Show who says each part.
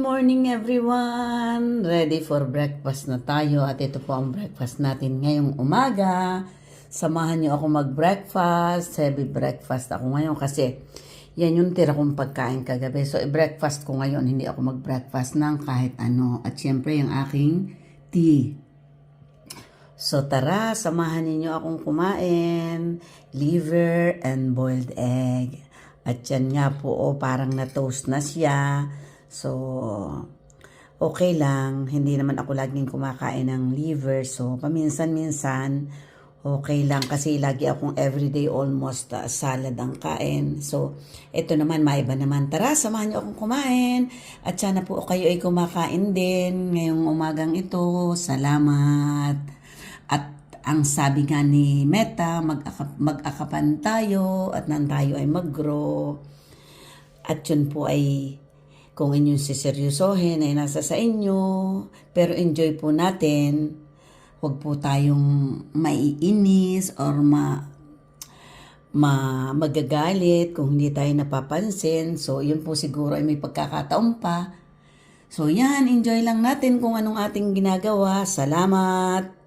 Speaker 1: Morning everyone! Ready for breakfast na tayo at ito po ang breakfast natin ngayong umaga. Samahan niyo ako mag-breakfast. Heavy breakfast ako ngayon kasi yan yung tira kong pagkain kagabi. So i-breakfast ko ngayon, hindi ako mag-breakfast ng kahit ano. At syempre yung aking tea. So tara, samahan niyo akong kumain. Liver and boiled egg. At yan nga po, parang na-toast na siya. So, okay lang. Hindi naman ako laging kumakain ng liver. So, paminsan-minsan, okay lang. Kasi lagi akong everyday almost salad ang kain. So, ito naman, maiba naman. Tara, samahan niyo akong kumain. At sana po kayo ay kumakain din ngayong umagang ito. Salamat. At ang sabi nga ni Meta, mag-akapan tayo at nang tayo ay mag-grow. At yun po ay kung inyong siseryosohin ay nasa sa inyo, pero enjoy po natin. Huwag po tayong maiinis or magagalit kung hindi tayo napapansin. So, yun po siguro ay may pagkakataon pa. So, yan, enjoy lang natin kung anong ating ginagawa. Salamat!